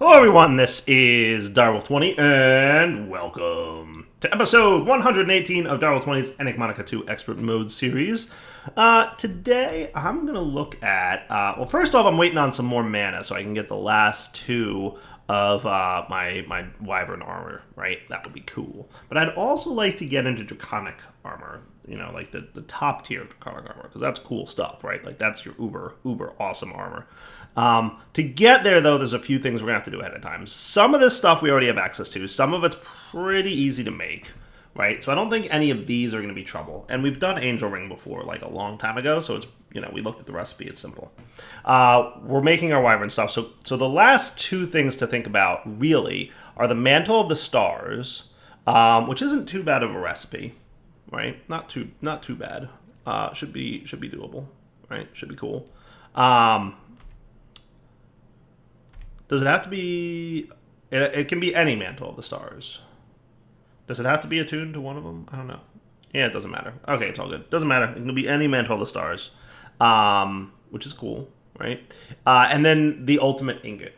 Hello everyone, this is Direwolf20, and welcome to episode 118 of Direwolf20's Enigmatica 2 Expert Mode series. Today, I'm going to look at, well, first off, I'm waiting on some more mana so I can get the last two of my Wyvern armor, right? That would be cool. But I'd also like to get into Draconic armor, you know, like the top tier of Draconic armor, because that's cool stuff, right? Like, that's your uber awesome armor. To get there, though, there's a few things we're going to have to do ahead of time. Some of this stuff we already have access to. Some of it's pretty easy to make, right? So I don't think any of these are going to be trouble. And we've done Angel Ring before, like a long time ago, so it's, you know, we looked at the recipe, it's simple. We're making our Wyvern stuff. So the last two things to think about, really, are the Mantle of the Stars, which isn't too bad of a recipe, right? Not too bad. Should be doable, right? Should be cool. Does it have to be... It can be any Mantle of the Stars. Does it have to be attuned to one of them? I don't know. Yeah, it doesn't matter. Okay, it's all good. Doesn't matter. It can be any Mantle of the Stars, which is cool, right? And then the ultimate ingot.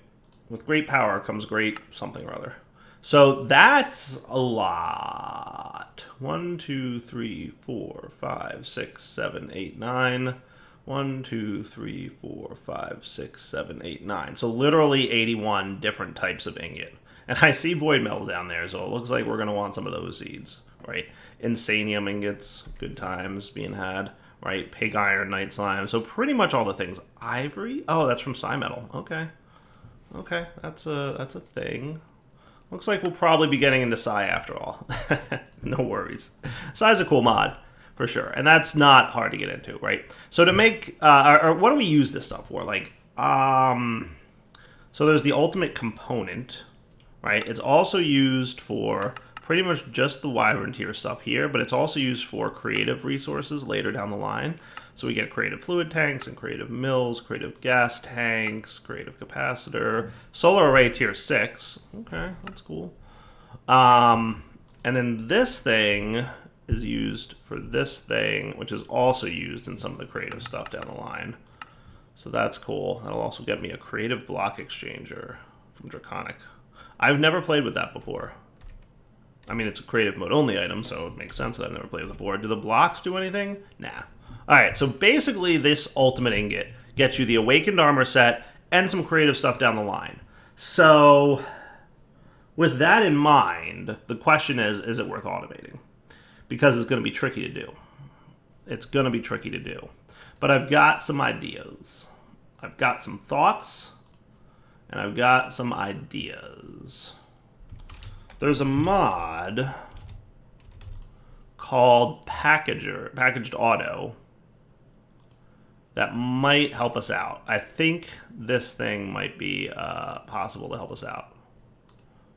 With great power comes great something or other. So that's a lot. 1, 2, 3, 4, 5, 6, 7, 8, 9... 1, 2, 3, 4, 5, 6, 7, 8, 9. So literally 81 different types of ingot. And I see void metal down there, so it looks like we're going to want some of those seeds, right? Insanium ingots, good times being had, right? Pig iron, night slime. So pretty much all the things. Ivory? Oh, that's from Psi Metal. Okay. Okay, that's a thing. Looks like we'll probably be getting into Psi after all. No worries. Psi's a cool mod. For sure. And that's not hard to get into, right? So to make, or what do we use this stuff for? Like, so there's the ultimate component, right? It's also used for pretty much just the Wyvern tier stuff here, but it's also used for creative resources later down the line. So we get creative fluid tanks and creative mills, creative gas tanks, creative capacitor, solar array tier 6. Okay, that's cool. And then this thing is used for this thing, which is also used in some of the creative stuff down the line. So that's cool. That'll also get me a creative block exchanger from Draconic. I've never played with that before. I mean, it's a creative mode only item, so it makes sense that I've never played with the board. Do the blocks do anything? Nah. Alright, so basically this ultimate ingot gets you the awakened armor set and some creative stuff down the line. So with that in mind, the question is it worth automating? Because it's going to be tricky to do. It's going to be tricky to do. But I've got some ideas. I've got some thoughts. And I've got some ideas. There's a mod called Packaged Auto that might help us out. I think this thing might be possible to help us out.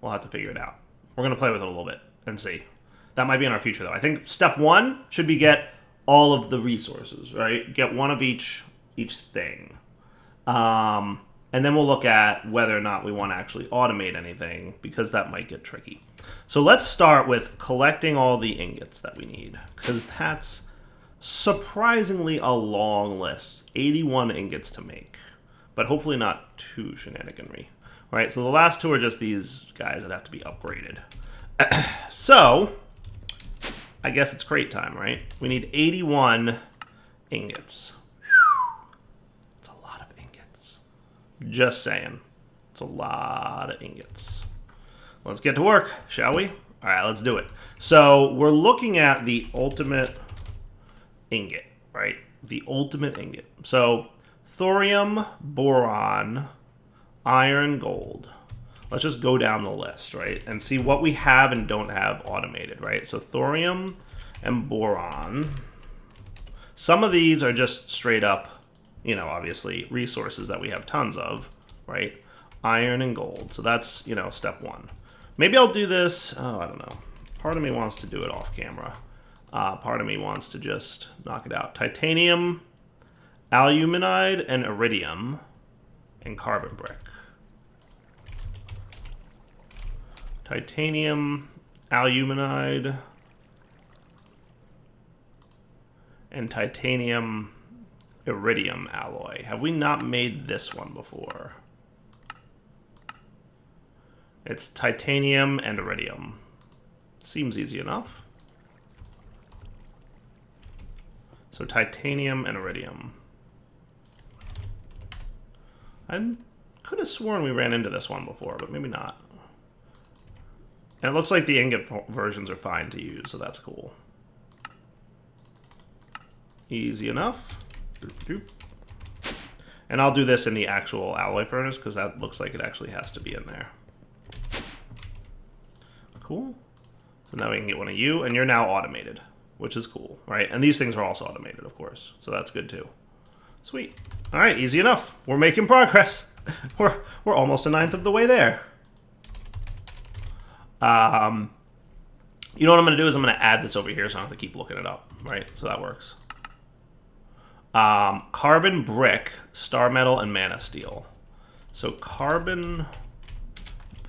We'll have to figure it out. We're going to play with it a little bit and see. That might be in our future, though. I think step 1 should be get all of the resources, right? Get one of each thing. And then we'll look at whether or not we want to actually automate anything, because that might get tricky. So let's start with collecting all the ingots that we need, because that's surprisingly a long list. 81 ingots to make, but hopefully not too shenaniganry. All right, so the last two are just these guys that have to be upgraded. So I guess it's crate time, right? We need 81 ingots. It's a lot of ingots. Just saying. It's a lot of ingots. Let's get to work, shall we? All right, let's do it. So we're looking at the ultimate ingot, right? The ultimate ingot. So thorium, boron, iron, gold. Let's just go down the list, right? And see what we have and don't have automated, right? So thorium and boron. Some of these are just straight up, you know, obviously resources that we have tons of, right? Iron and gold. So that's, you know, step 1. Maybe I'll do this. Oh, I don't know. Part of me wants to do it off camera. Part of me wants to just knock it out. Titanium, aluminide, and iridium, and carbon brick. Titanium, aluminide, and titanium iridium alloy. Have we not made this one before? It's titanium and iridium. Seems easy enough. So titanium and iridium. I could have sworn we ran into this one before, but maybe not. And it looks like the ingot versions are fine to use, so that's cool. Easy enough. And I'll do this in the actual alloy furnace, because that looks like it actually has to be in there. Cool. So now we can get one of you, and you're now automated, which is cool, right? And these things are also automated, of course, so that's good too. Sweet. All right, easy enough. We're making progress. We're almost a ninth of the way there. You know what I'm going to do is I'm going to add this over here so I don't have to keep looking it up, right? So that works. Carbon brick, star metal, and mana steel. So carbon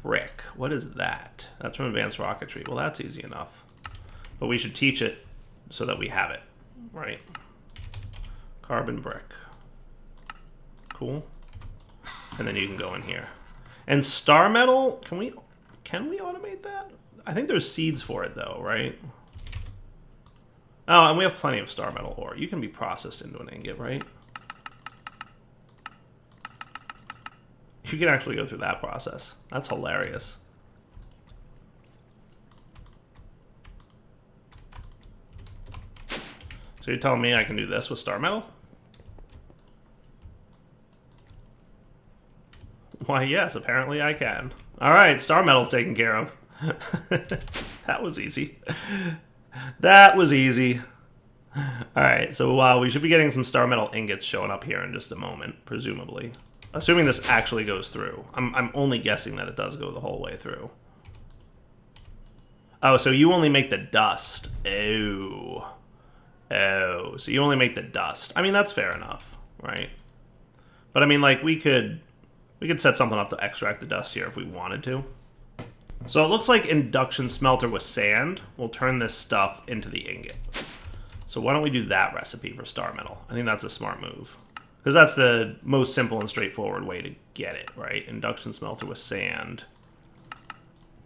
brick. What is that? That's from advanced rocketry. Well, that's easy enough. But we should teach it so that we have it, right? Carbon brick. Cool. And then you can go in here. And star metal, can we automate that? I think there's seeds for it though, right? Oh, and we have plenty of star metal ore. You can be processed into an ingot, right? You can actually go through that process. That's hilarious. So you're telling me I can do this with star metal? Why, yes, apparently I can. All right, star metal's taken care of. That was easy. That was easy. All right, so we should be getting some star metal ingots showing up here in just a moment, presumably. Assuming this actually goes through. I'm only guessing that it does go the whole way through. Oh, so you only make the dust. Oh. Oh, so you only make the dust. I mean, that's fair enough, right? But I mean, like, we could set something up to extract the dust here if we wanted to. So it looks like induction smelter with sand will turn this stuff into the ingot. So why don't we do that recipe for star metal? I think that's a smart move. Because that's the most simple and straightforward way to get it, right? Induction smelter with sand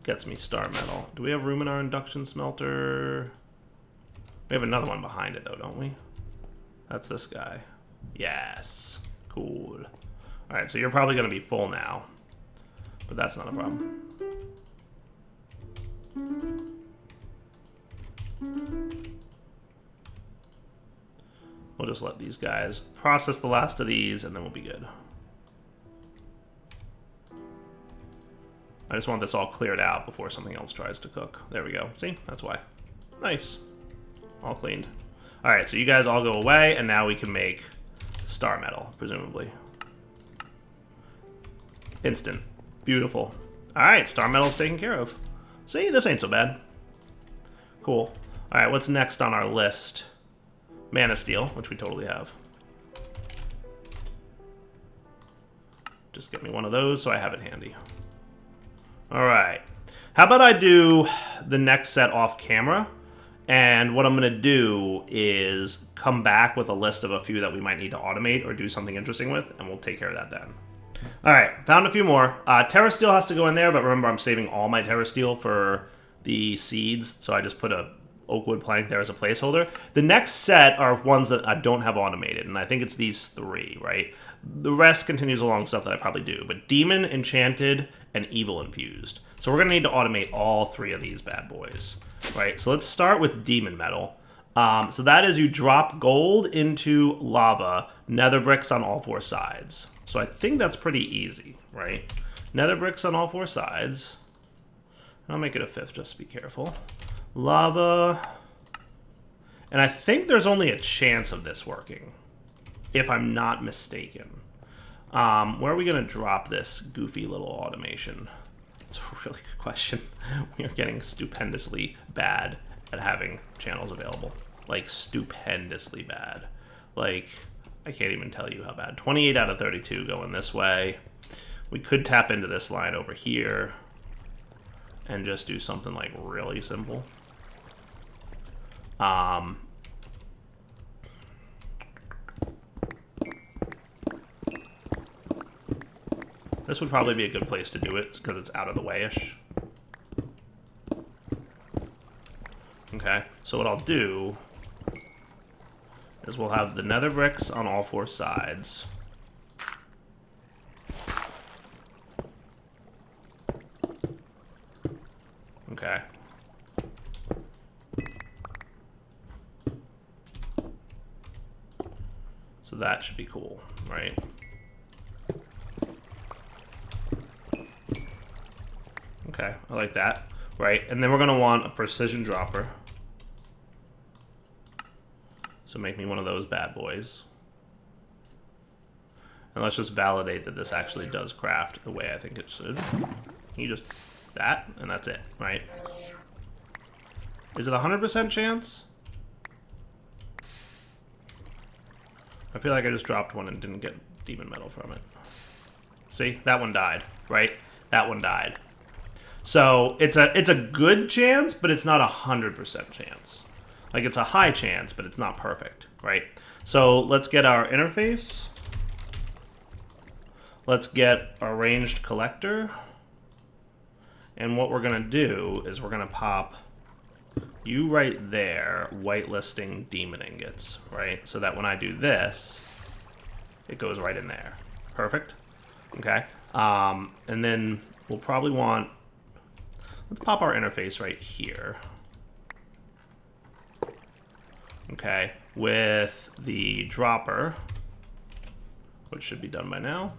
gets me star metal. Do we have room in our induction smelter? We have another one behind it, though, don't we? That's this guy. Yes. Cool. All right, so you're probably going to be full now. But that's not a problem. We'll just let these guys process the last of these, and then we'll be good. I just want this all cleared out before something else tries to cook. There we go. See? That's why. Nice. All cleaned. All right, so you guys all go away, and now we can make star metal, presumably. Instant. Beautiful. All right, star metal's taken care of. See, this ain't so bad. Cool. All right, what's next on our list? Mana steel, which we totally have. Just get me one of those so I have it handy. All right. How about I do the next set off camera? And what I'm going to do is come back with a list of a few that we might need to automate or do something interesting with, and we'll take care of that then. All right, found a few more. Terra steel has to go in there, but remember I'm saving all my Terra steel for the seeds, so I just put a oak wood plank there as a placeholder. The next set are ones that I don't have automated, and I think it's these three, right? The rest continues along stuff that I probably do, but Demon, Enchanted, and Evil Infused. So we're going to need to automate all three of these bad boys, right? So let's start with Demon Metal. So that is you drop gold into lava, nether bricks on all four sides. So I think that's pretty easy, right? Nether bricks on all four sides. I'll make it a fifth just to be careful. Lava. And I think there's only a chance of this working, if I'm not mistaken. Where are we going to drop this goofy little automation? It's a really good question. We are getting stupendously bad at having channels available. Like, stupendously bad. Like, I can't even tell you how bad. 28 out of 32 going this way. We could tap into this line over here and just do something like really simple. This would probably be a good place to do it because it's out of the way-ish. Okay, so what I'll do is we'll have the nether bricks on all 4 sides. Okay. So that should be cool, right? Okay, I like that. Right, and then we're gonna want a precision dropper. So make me one of those bad boys. And let's just validate that this actually does craft the way I think it should. You just, that, and that's it, right? Is it a 100% chance? I feel like I just dropped one and didn't get demon metal from it. See, that one died, right? That one died. So it's a good chance, but it's not a 100% chance. Like, it's a high chance, but it's not perfect, right? So let's get our interface. Let's get our ranged collector. And what we're going to do is we're going to pop you right there, whitelisting demon ingots, right? So that when I do this, it goes right in there. Perfect. Okay. And then we'll probably want... Let's pop our interface right here. Okay, with the dropper, which should be done by now.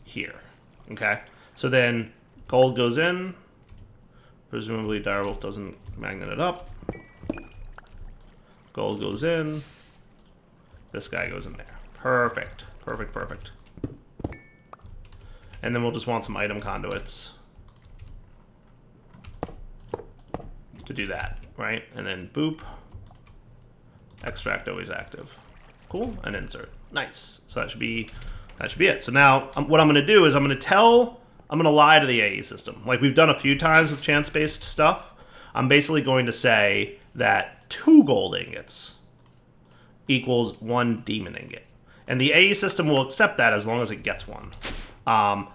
Here, okay? So then gold goes in. Presumably Direwolf doesn't magnet it up. Gold goes in. This guy goes in there. Perfect, perfect, perfect. And then we'll just want some item conduits to do that, right? And then boop, extract always active. Cool, and insert. Nice. So that should be it. So now what I'm gonna do is I'm gonna lie to the AE system. Like we've done a few times with chance-based stuff. I'm basically going to say that 2 gold ingots equals 1 demon ingot. And the AE system will accept that as long as it gets one.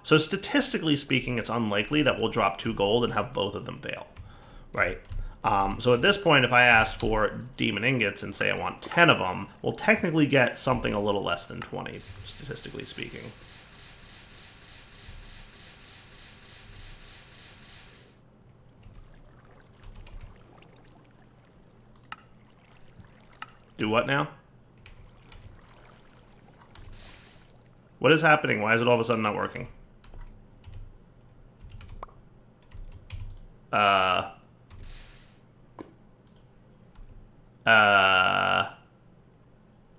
So statistically speaking, it's unlikely that we'll drop 2 gold and have both of them fail, right? So at this point, if I ask for demon ingots and say I want 10 of them, we'll technically get something a little less than 20, statistically speaking. Do what now? What is happening? Why is it all of a sudden not working?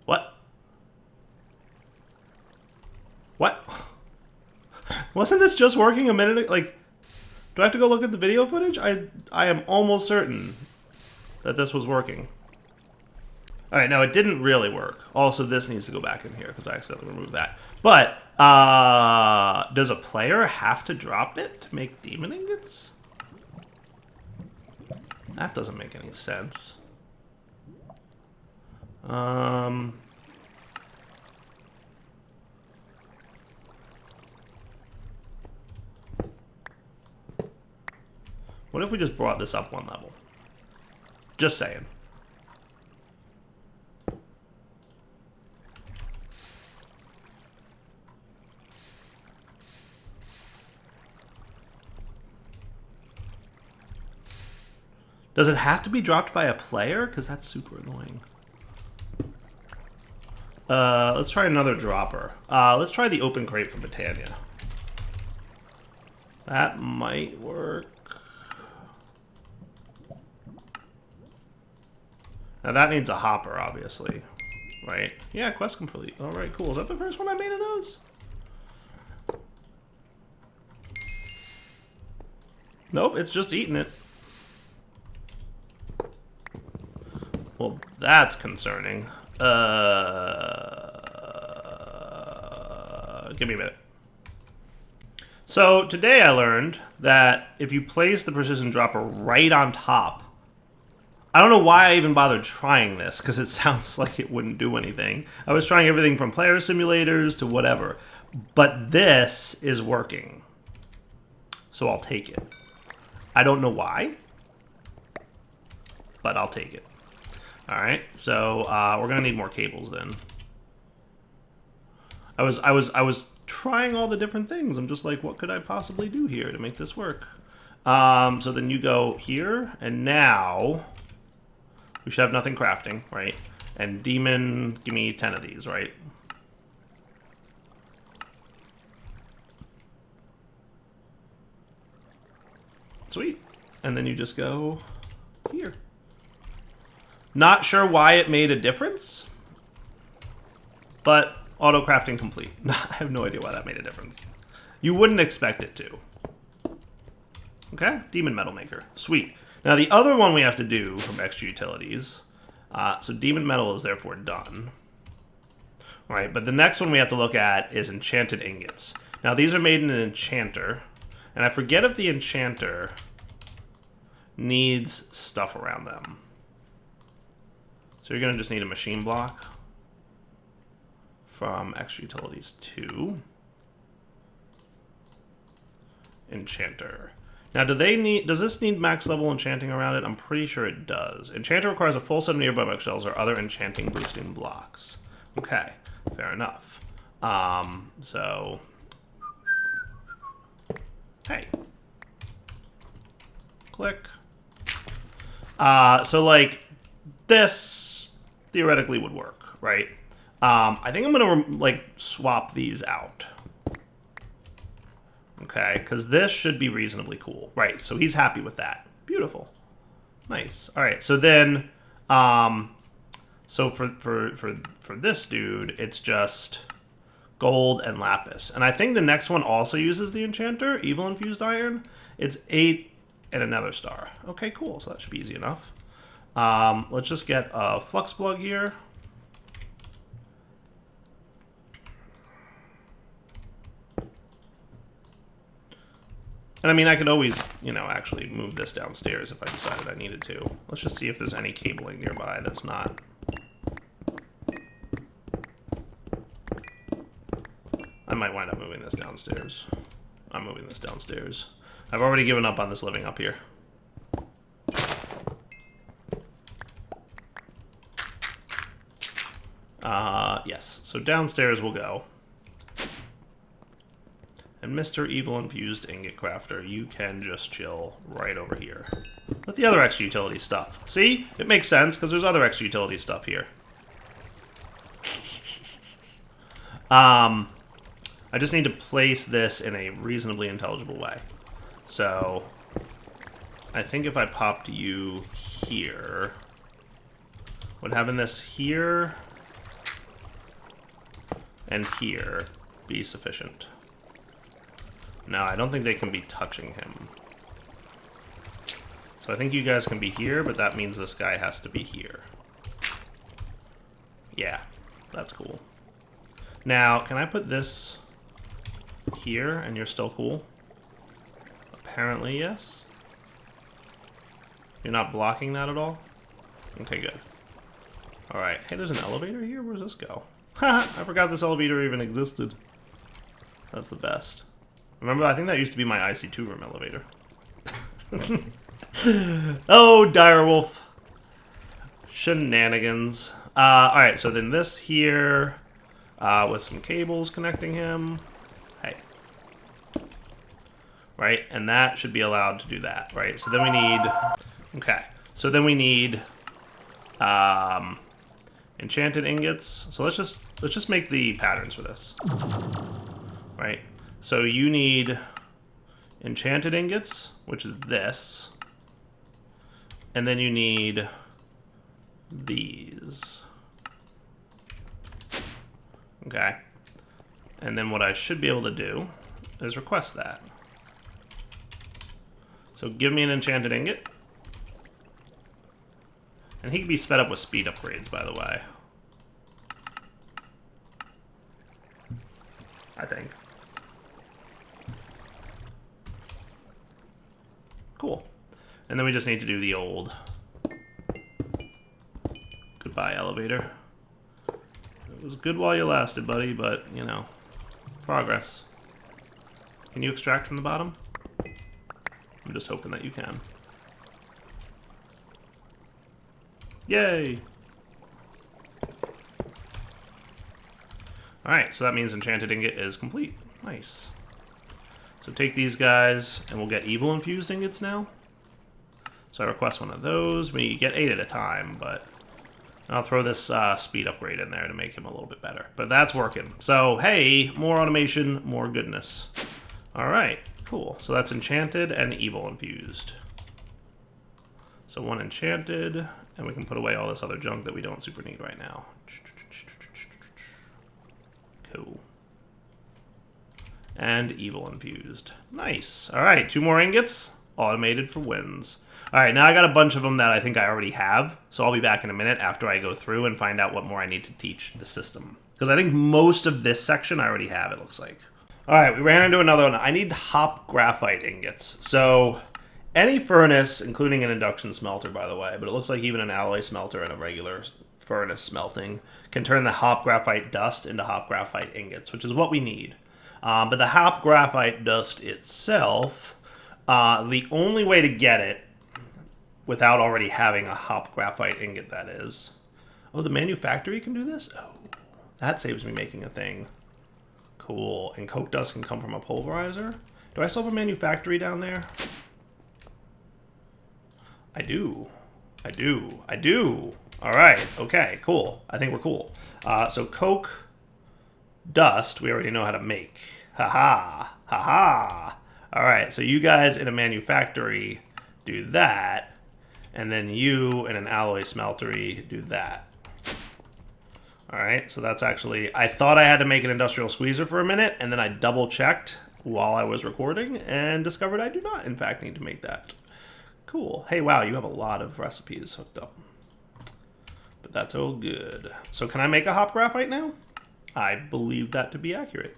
What? What? Wasn't this just working a minute ago? Like, do I have to go look at the video footage? I am almost certain that this was working. Alright, now it didn't really work. Also, this needs to go back in here because I accidentally removed that. But, does a player have to drop it to make demon ingots? That doesn't make any sense. What if we just brought this up 1 level? Just saying. Does it have to be dropped by a player? Because that's super annoying. Let's try another dropper. Let's try the open crate from Britannia. That might work. Now that needs a hopper, obviously. Right? Yeah, quest complete. Alright, cool. Is that the first one I made of those? Nope, it's just eating it. Well, that's concerning. Give me a minute. So today I learned that if you place the precision dropper right on top I don't know why I even bothered trying this, because it sounds like it wouldn't do anything. I was trying everything from player simulators to whatever. But this is working. So I'll take it. I don't know why, but I'll take it. Alright, so we're going to need more cables then. I was trying all the different things. I'm just like, what could I possibly do here to make this work? So then you go here, and now we should have nothing crafting, right? And demon, give me 10 of these, right? Sweet. And then you just go here. Not sure why it made a difference, but auto crafting complete. I have no idea why that made a difference. You wouldn't expect it to. Okay, demon metal maker. Sweet. Now the other one we have to do from extra utilities, so demon metal is therefore done. All right, but the next one we have to look at is enchanted ingots. Now these are made in an enchanter, and I forget if the enchanter needs stuff around them. So you're gonna just need a machine block from extra utilities 2. Enchanter. Now, does this need max level enchanting around it? I'm pretty sure it does. Enchanter requires a full set of nearby bookshelves or other enchanting boosting blocks. Okay, fair enough. So, hey, click. So like this theoretically would work, right? I think I'm gonna like swap these out. Okay, because this should be reasonably cool. Right, so he's happy with that. Beautiful. Nice. All right, so then, so for this dude, it's just gold and lapis. And I think the next one also uses the enchanter, evil infused iron. It's 8 and another star. Okay, cool, so that should be easy enough. Let's just get a flux plug here. And I mean, I could always, you know, actually move this downstairs if I decided I needed to. Let's just see if there's any cabling nearby that's not. I might wind up moving this downstairs. I'm moving this downstairs. I've already given up on this living up here. Yes, so downstairs we'll go. And Mr. Evil Infused Ingot Crafter, you can just chill right over here with the other extra utility stuff. See? It makes sense, because there's other extra utility stuff here. I just need to place this in a reasonably intelligible way. So, I think if I popped you here, would having this here and here be sufficient? No, I don't think they can be touching him. So I think you guys can be here, but that means this guy has to be here. Yeah, that's cool. Now, can I put this here and you're still cool? Apparently, yes. You're not blocking that at all? Okay, good. Alright, hey, there's an elevator here? Where's this go? Haha, I forgot this elevator even existed. That's the best. Remember, I think that used to be my IC2 room elevator. Oh, direwolf. Shenanigans. Alright, so then this here, with some cables connecting him. Hey. Right, and that should be allowed to do that, right? So then we need... Okay, so then we need... enchanted ingots. So let's just make the patterns for this. Right? So you need enchanted ingots, which is this. And then you need these. Okay. And then what I should be able to do is request that. So give me an enchanted ingot. And he can be sped up with speed upgrades, by the way. I think. Cool. And then we just need to do the old Bye, elevator. It was good while you lasted, buddy, but, you know, progress. Can you extract from the bottom? I'm just hoping that you can. Yay! Alright, so that means Enchanted Ingot is complete. Nice. So take these guys, and we'll get evil infused ingots now. So I request one of those. We get 8 at a time, but I'll throw this speed upgrade in there to make him a little bit better. But that's working. So, hey, more automation, more goodness. Alright, cool. So that's enchanted and evil infused. So 1 enchanted, and we can put away all this other junk that we don't super need right now. Cool. And evil infused. Nice. Alright, 2 more ingots. Automated for wins. Alright, now I got a bunch of them that I think I already have, so I'll be back in a minute after I go through and find out what more I need to teach the system. Because I think most of this section I already have, it looks like. Alright, we ran into another one. I need hop graphite ingots. So, any furnace, including an induction smelter, by the way, but it looks like even an alloy smelter and a regular furnace smelting, can turn the hop graphite dust into hop graphite ingots, which is what we need. But the hop graphite dust itself, the only way to get it, without already having a hop graphite ingot, that is. Oh, the manufactory can do this? Oh, that saves me making a thing. Cool. And coke dust can come from a pulverizer? Do I still have a manufactory down there? I do. I do. I do. All right. Okay, cool. I think we're cool. So coke dust, we already know how to make. Haha. Haha. All right, so you guys in a manufactory do that. And then you in an alloy smeltery do that. Alright, so that's actually... I thought I had to make an industrial squeezer for a minute, and then I double-checked while I was recording, and discovered I do not, in fact, need to make that. Cool. Hey, wow, you have a lot of recipes hooked up. But that's all good. So can I make a hop graphite now? I believe that to be accurate.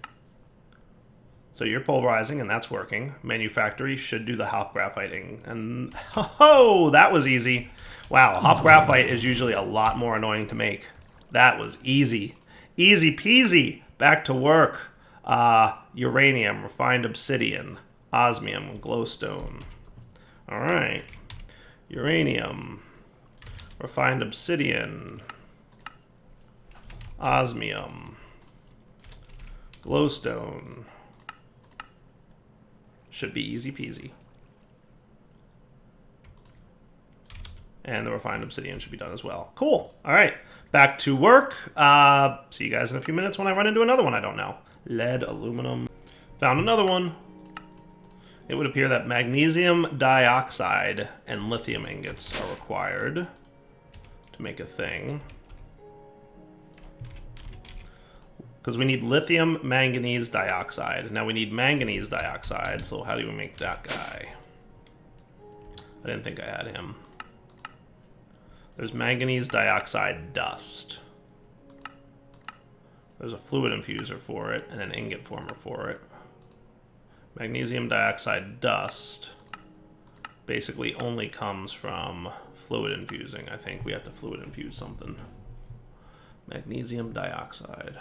So you're pulverizing, and that's working. Manufactory should do the hop graphiting. And, oh, that was easy. Wow, hop graphite is usually a lot more annoying to make. That was easy. Easy peasy. Back to work. Uranium, refined obsidian, osmium, glowstone. All right. Uranium, refined obsidian, osmium, glowstone. Should be easy peasy. And the refined obsidian should be done as well. Cool. All right. Back to work. See you guys in a few minutes when I run into another one I don't know. Lead, aluminum. Found another one. It would appear that magnesium dioxide and lithium ingots are required to make a thing. Because we need lithium manganese dioxide. Now we need manganese dioxide, so how do we make that guy? I didn't think I had him. There's manganese dioxide dust. There's a fluid infuser for it and an ingot former for it. Magnesium dioxide dust basically only comes from fluid infusing. I think we have to fluid infuse something. Magnesium dioxide.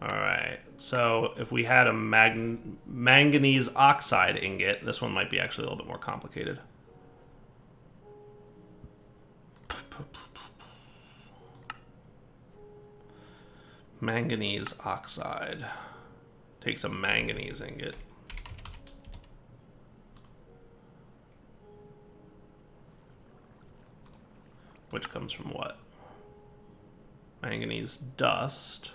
Alright, so if we had a manganese oxide ingot, this one might be actually a little bit more complicated. Manganese oxide takes a manganese ingot. Which comes from what? Manganese dust.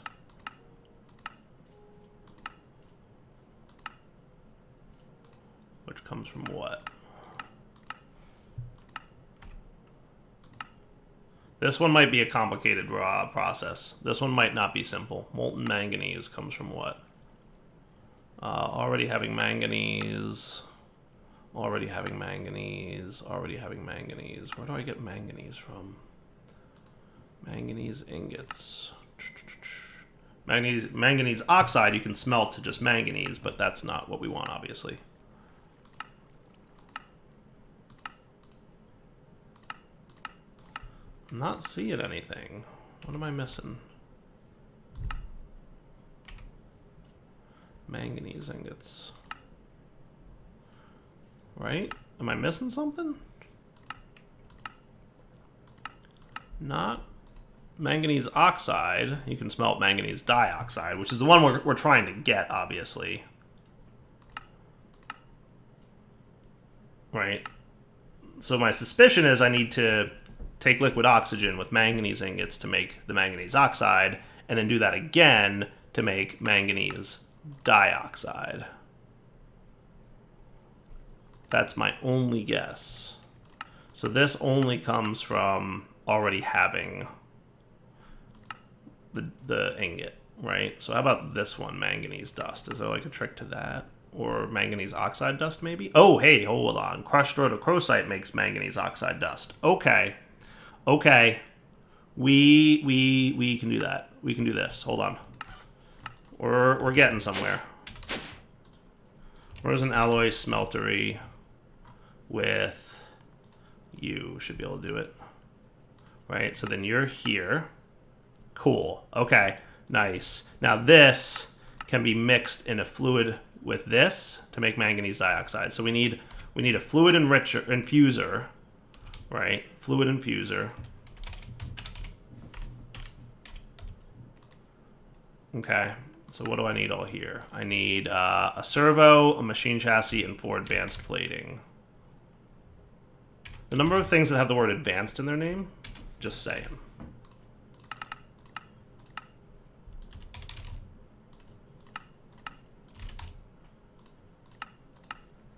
Which comes from what? This one might be a complicated process. This one might not be simple. Molten manganese comes from what? Already having manganese. Already having manganese. Already having manganese. Where do I get manganese from? Manganese ingots. Manganese oxide you can smelt to just manganese, but that's not what we want, obviously. I'm not seeing anything. What am I missing? Manganese ingots. Right? Am I missing something? Not manganese oxide. You can smelt manganese dioxide, which is the one we're trying to get, obviously. Right? So my suspicion is I need to take liquid oxygen with manganese ingots to make the manganese oxide, and then do that again to make manganese dioxide. That's my only guess. So this only comes from already having the ingot, right? So how about this one, manganese dust? Is there like a trick to that? Or manganese oxide dust, maybe? Oh, hey, hold on. Crushed rhodochrosite makes manganese oxide dust. Okay. Okay. We can do that. We can do this. Hold on. We're getting somewhere. Where's an alloy smeltery with you? Should be able to do it. Right? So then you're here. Cool. Okay. Nice. Now this can be mixed in a fluid with this to make manganese dioxide. So we need a fluid infuser, right? Fluid infuser. Okay. So what do I need all here? I need a servo, a machine chassis, and 4 advanced plating. The number of things that have the word advanced in their name, just saying.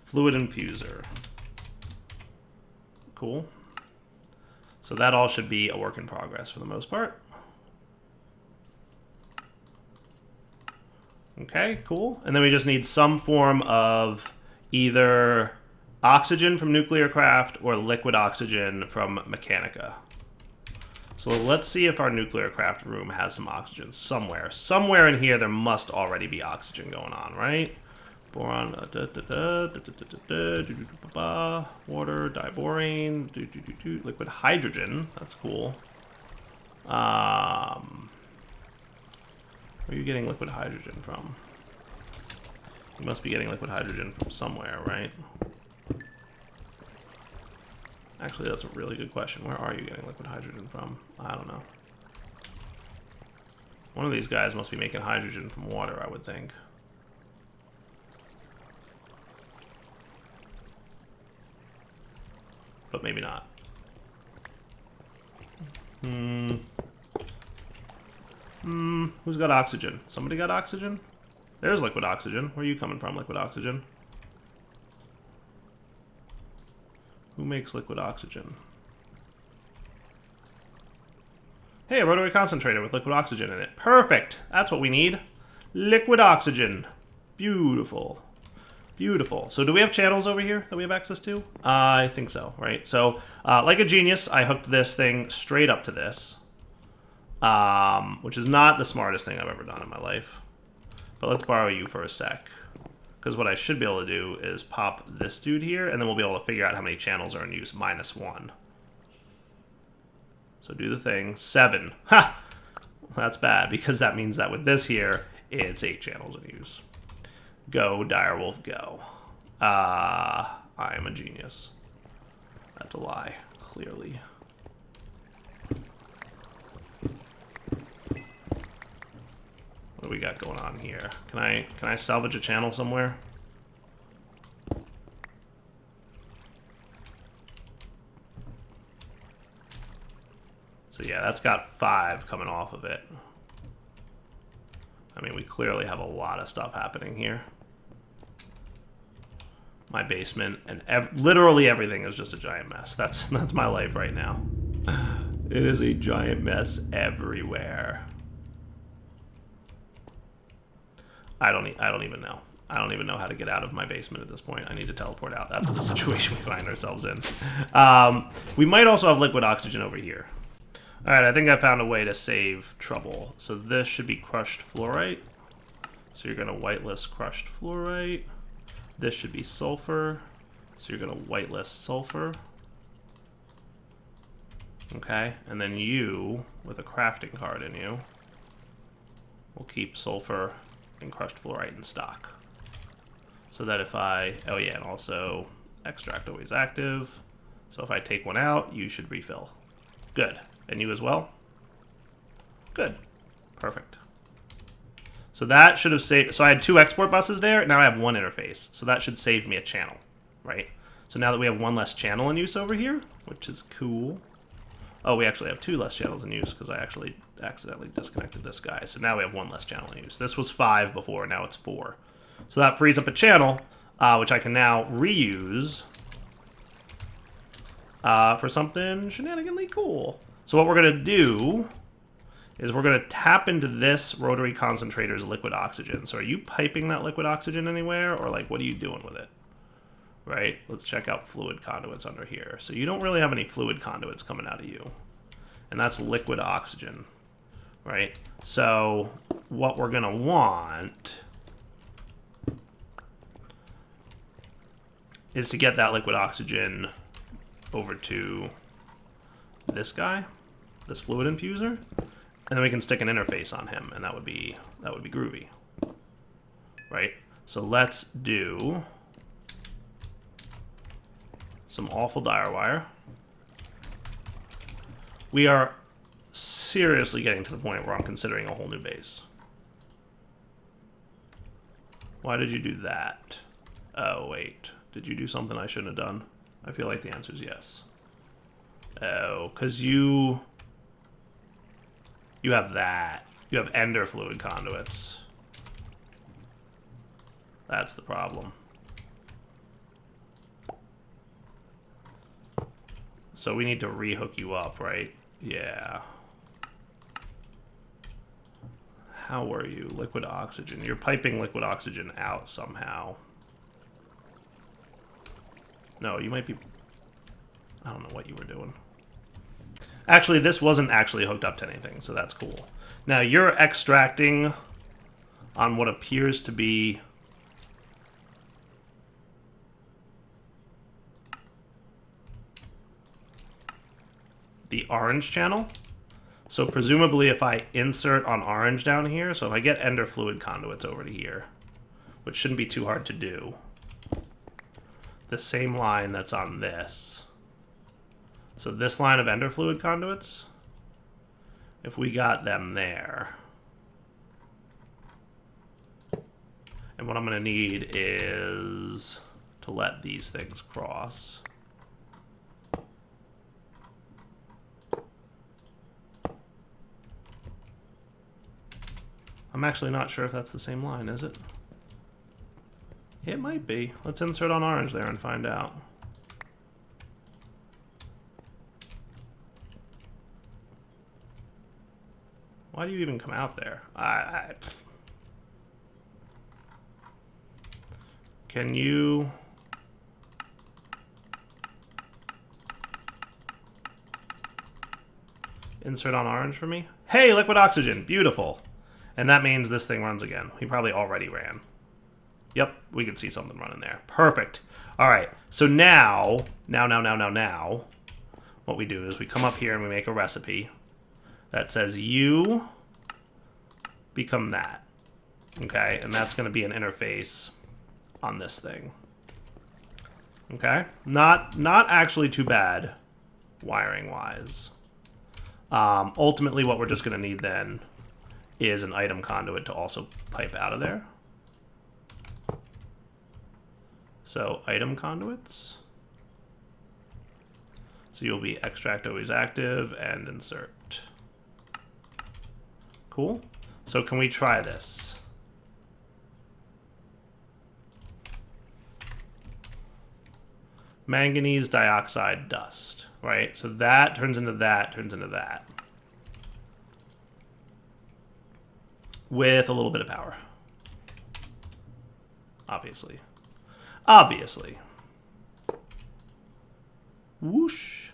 Fluid infuser. Cool. So that all should be a work in progress for the most part. Okay, cool. And then we just need some form of either oxygen from nuclear craft or liquid oxygen from Mechanica. So let's see if our nuclear craft room has some oxygen somewhere. Somewhere in here there must already be oxygen going on, right? Boron, water, diborane, liquid hydrogen. That's cool. Where are you getting liquid hydrogen from? You must be getting liquid hydrogen from somewhere, right? Actually, that's a really good question. Where are you getting liquid hydrogen from? I don't know. One of these guys must be making hydrogen from water, I would think. But maybe not. Who's got oxygen? Somebody got oxygen? There's liquid oxygen. Where are you coming from, liquid oxygen? Who makes liquid oxygen? Hey, a rotary concentrator with liquid oxygen in it. Perfect! That's what we need. Liquid oxygen. Beautiful. Beautiful. So do we have channels over here that we have access to? I think so, right? So, like a genius, I hooked this thing straight up to this. Which is not the smartest thing I've ever done in my life. But let's borrow you for a sec. Because what I should be able to do is pop this dude here, and then we'll be able to figure out how many channels are in use. -1. So do the thing. 7. Ha! That's bad, because that means that with this here, it's 8 channels in use. Go, direwolf, go. I am a genius. That's a lie, clearly. What do we got going on here? Can I salvage a channel somewhere? So yeah, that's got 5 coming off of it. I mean, we clearly have a lot of stuff happening here. My basement and literally everything is just a giant mess. That's my life right now. It is a giant mess everywhere. I don't even know. I don't even know how to get out of my basement at this point. I need to teleport out. That's the situation we find ourselves in. We might also have liquid oxygen over here. All right, I think I found a way to save trouble. So this should be crushed fluorite. So you're gonna whitelist crushed fluorite. This should be sulfur. So you're gonna whitelist sulfur. Okay, and then you, with a crafting card in you, will keep sulfur and crushed fluorite in stock. So that if I, oh yeah, and also extract always active. So if I take one out, you should refill. Good. And you as well? Good. Perfect. So that should have saved, so I had 2 export buses there, now I have 1 interface. So that should save me a channel, right? So now that we have 1 less channel in use over here, which is cool. Oh, we actually have 2 less channels in use because I actually accidentally disconnected this guy. So now we have 1 less channel in use. This was 5 before, now it's 4. So that frees up a channel, which I can now reuse for something shenaniganly cool. So what we're going to do is we're going to tap into this rotary concentrator's liquid oxygen. So are you piping that liquid oxygen anywhere, or like what are you doing with it? Right? Let's check out fluid conduits under here. So you don't really have any fluid conduits coming out of you. And that's liquid oxygen, right? So what we're going to want is to get that liquid oxygen over to this guy, this fluid infuser. And then we can stick an interface on him, and that would be groovy, right? So let's do some awful dire wire. We are seriously getting to the point where I'm considering a whole new base. Why did you do that? Oh wait, did you do something I shouldn't have done? I feel like the answer is yes. Oh, because you have that. You have ender fluid conduits. That's the problem. So we need to rehook you up, right? Yeah. How were you? Liquid oxygen. You're piping liquid oxygen out somehow. No, you might be... I don't know what you were doing. Actually, this wasn't actually hooked up to anything, so that's cool. Now, you're extracting on what appears to be the orange channel. So presumably if I insert on orange down here, so if I get ender fluid conduits over to here, which shouldn't be too hard to do, the same line that's on this. So this line of ender fluid conduits, if we got them there, and what I'm going to need is to let these things cross. I'm actually not sure if that's the same line, is it? It might be. Let's insert on orange there and find out. Why do you even come out there? Can you... insert on orange for me? Hey, liquid oxygen! Beautiful! And that means this thing runs again. He probably already ran. Yep, we can see something running there. Perfect. All right, so now, what we do is we come up here and we make a recipe that says you become that. Okay, and that's going to be an interface on this thing. Okay, not actually too bad wiring-wise. Ultimately, what we're just going to need then is an item conduit to also pipe out of there. So item conduits. So you'll be extract always active and insert. Cool. So can we try this? Manganese dioxide dust, right? So that turns into that, turns into that. With a little bit of power. Obviously. Obviously. Whoosh.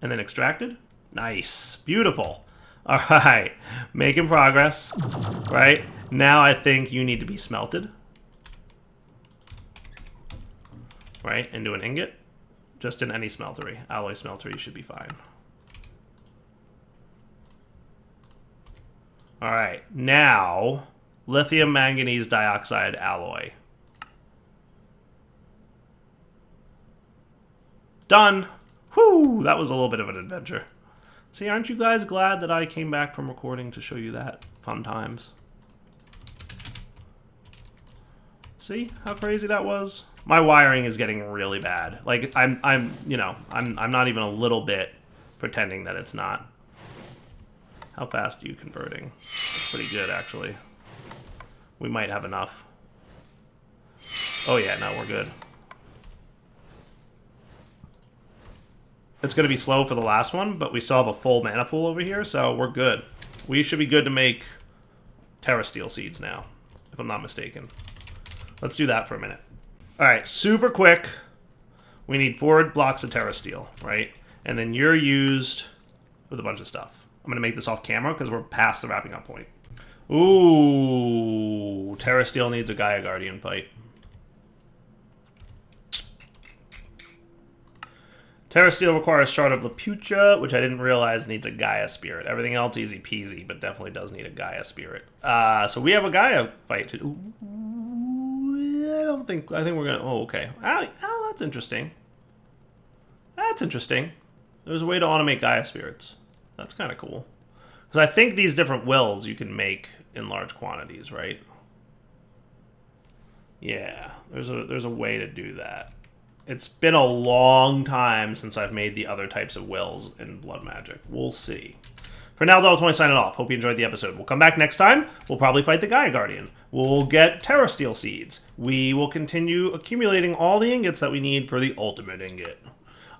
And then extracted. Nice. Beautiful. All right. Making progress. Right? Now I think you need to be smelted. Right? Into an ingot. Just in any smeltery. Alloy smeltery should be fine. All right, now lithium manganese dioxide alloy. Done. Whew, that was a little bit of an adventure. See, aren't you guys glad that I came back from recording to show you that? Fun times. See how crazy that was? My wiring is getting really bad. Like I'm not even a little bit pretending that it's not. How fast are you converting? That's pretty good, actually. We might have enough. Oh yeah, no, we're good. It's going to be slow for the last one, but we still have a full mana pool over here, so we're good. We should be good to make Terra Steel seeds now, if I'm not mistaken. Let's do that for a minute. All right, super quick. We need 4 blocks of Terra Steel, right? And then you're used with a bunch of stuff. I'm going to make this off camera because we're past the wrapping up point. Ooh, Terra Steel needs a Gaia Guardian fight. Terra Steel requires Shard of Laputa, which I didn't realize needs a Gaia Spirit. Everything else easy peasy, but definitely does need a Gaia Spirit. So we have a Gaia fight to do. I think we're gonna. Oh, okay. Oh, that's interesting. That's interesting. There's a way to automate Gaia Spirits. That's kind of cool. Because I think these different wills you can make in large quantities, right? Yeah, there's a way to do that. It's been a long time since I've made the other types of wills in Blood Magic. We'll see. For now, Ep118 signing off. Hope you enjoyed the episode. We'll come back next time. We'll probably fight the Gaia Guardian. We'll get Terra Steel seeds. We will continue accumulating all the ingots that we need for the ultimate ingot.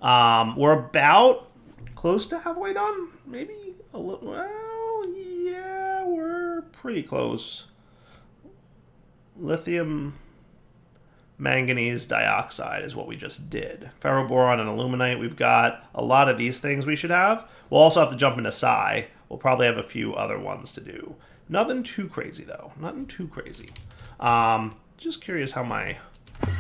We're about close to halfway done. Maybe a little. Well, yeah, we're pretty close. Lithium Manganese Dioxide is what we just did. Ferroboron and Aluminite, we've got a lot of these things we should have. We'll also have to jump into Psi. We'll probably have a few other ones to do. Nothing too crazy, though. Nothing too crazy. Just curious how my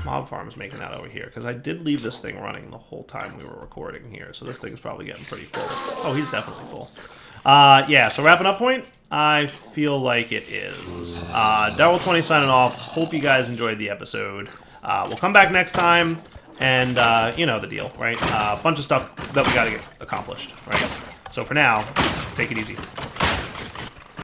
mob farm is making out over here, because I did leave this thing running the whole time we were recording here, so this thing's probably getting pretty full. Oh, he's definitely full. Yeah, so wrapping up point, I feel like it is. Ep118 signing off. Hope you guys enjoyed the episode. We'll come back next time, and you know the deal, right? A bunch of stuff that we gotta get accomplished, right? So for now, take it easy.